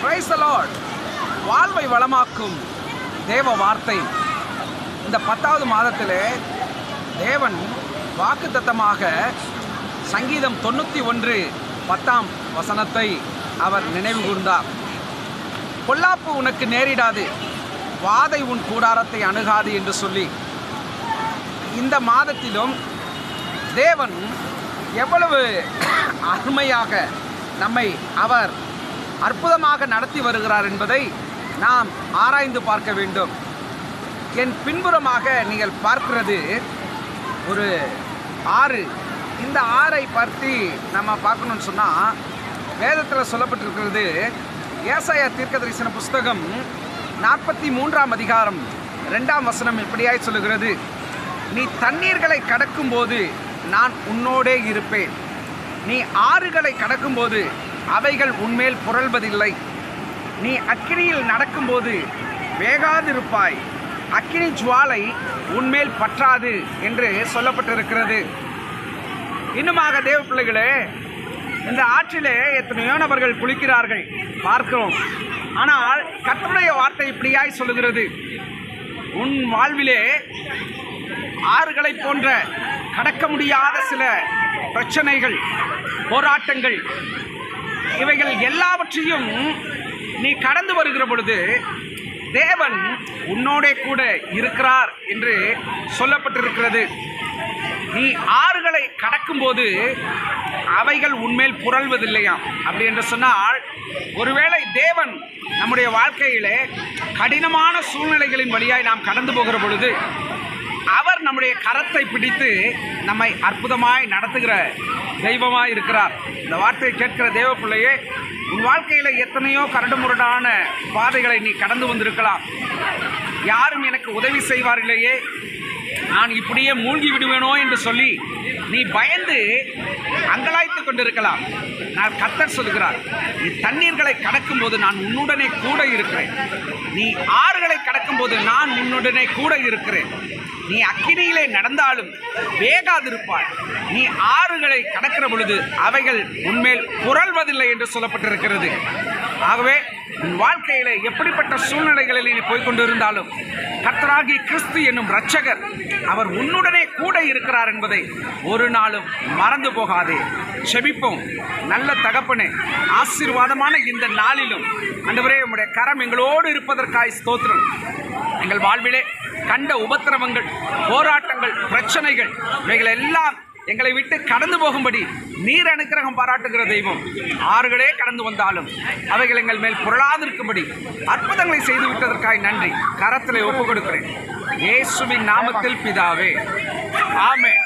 Praise the Lord. வாழ்வை வளமாக்கும் தேவ வார்த்தை. இந்த 10வது மாதத்திலே தேவன் வாக்குத்தத்தமாக சங்கீதம் 91:10 அவர் நினைவு கூர்ந்தார். பொல்லாப்பு உனக்கு நேரிடாது, வாதை உன் கூடாரத்தை அணுகாது என்று சொல்லி இந்த மாதத்திலும் தேவன் எவ்வளவு அருமையாக நம்மை அவர் அற்புதமாக நடத்தி வருகிறார் என்பதை நாம் ஆராய்ந்து பார்க்க வேண்டும். என் பின்புறமாக நீங்கள் பார்க்கிறது ஒரு ஆறு. இந்த ஆறை பற்றி நம்ம பார்க்கணும்னு சொன்னால் வேதத்தில் சொல்லப்பட்டிருக்கிறது. ஏசாயா தீர்க்கதரிசன புஸ்தகம் 43ஆம் அதிகாரம் 2ஆம் வசனம் இப்படியாய் சொல்லுகிறது, நீ தண்ணீர்களை கடக்கும்போது நான் உன்னோடே இருப்பேன், நீ ஆறுகளை கடக்கும்போது அவைகள் உன்மேல் புரள்வதில்லை, நீ அக்கினியில் நடக்கும்போது வேகாதிருப்பாய், அக்கினி ஜுவாலை உன்மேல் பற்றாது என்று சொல்லப்பட்டிருக்கிறது. இன்னுமாக தேவ பிள்ளைகளே, இந்த ஆற்றிலே எத்தனையோ நபர்கள் குளிக்கிறார்கள் பார்க்கிறோம். ஆனால் கர்த்தருடைய வார்த்தை இப்படியாய் சொல்லுகிறது, உன் வாழ்விலே ஆறுகளை போன்ற கடக்க முடியாத சில பிரச்சனைகள், போராட்டங்கள், இவைகள் எல்லாவற்றையும் நீ கடந்து வருகிற பொழுது தேவன் உன்னோடே கூட இருக்கிறார் என்று சொல்லப்பட்டிருக்கிறது. நீ ஆறுகளை கடக்கும்போது அவைகள் உன்மேல் புரள்வதில்லையாம். அப்படி என்று சொன்னால், ஒருவேளை தேவன் நம்முடைய வாழ்க்கையிலே கடினமான சூழ்நிலைகளின் வழியாய் நாம் கடந்து போகிற பொழுது அவர் நம்முடைய கரத்தை பிடித்து நம்மை அற்புதமாய் நடத்துகிற தெய்வமாய் இருக்கிறார். இந்த வார்த்தையை கேட்கிற தேவ பிள்ளையே, உன் வாழ்க்கையில் எத்தனையோ கரடுமுரடான பாதைகளை நீ கடந்து வந்திருக்கலாம். யாரும் எனக்கு உதவி செய்வாரில்லையே, நான் இப்படியே மூழ்கி விடுவேனோ என்று சொல்லி நீ பயந்து அங்கலாய்த்து கொண்டிருக்கலாம். நான் கர்த்தர் சொல்கிறார், நீ தண்ணீர்களை கடக்கும்போது நான் உன்னுடனே கூட இருக்கிறேன், நீ ஆறுகளை கடக்கும்போது நான் உன்னுடனே கூட இருக்கிறேன், நீ அக்கினியிலே நடந்தாலும் வேகாதிருப்பாய், நீ ஆறுகளை கடக்கிற பொழுது அவைகள் உன்மேல் புரள்வதில்லை என்று சொல்லப்பட்டிருக்கிறது. ஆகவே உன் வாழ்க்கையிலே எப்படிப்பட்ட சூழ்நிலைகளில் நீ போய்கொண்டிருந்தாலும் கர்த்தராகிய கிறிஸ்து என்னும் இரட்சகர் அவர் உன்னுடனே கூட இருக்கிறார் என்பதை ஒரு நாளும் மறந்து போகாதே. செபிப்போம். நல்ல தகப்பனே, ஆசீர்வாதமான இந்த நாளிலும் ஆண்டவரே, உம்முடைய கரம் எங்களோடு இருப்பதற்காய் ஸ்தோத்திரம். எங்கள் வாழ்விலே கண்ட உபத்திரவங்கள், போராட்டங்கள், பிரச்சனைகள், இவைகள் எல்லாம் எங்களை விட்டு கடந்து போகும்படி நீர் அனுக்கிரகம் பாராட்டுகிற தெய்வம். ஆறுகளே கடந்து வந்தாலும் அவைகள் எங்கள் மேல் புரளாதிருக்கும்படி அற்புதங்களை செய்து விட்டதற்காய் நன்றி. கரத்திலே ஒப்புக் கொடுக்கிறேன். இயேசுவின் நாமத்தில் பிதாவே, ஆமென்.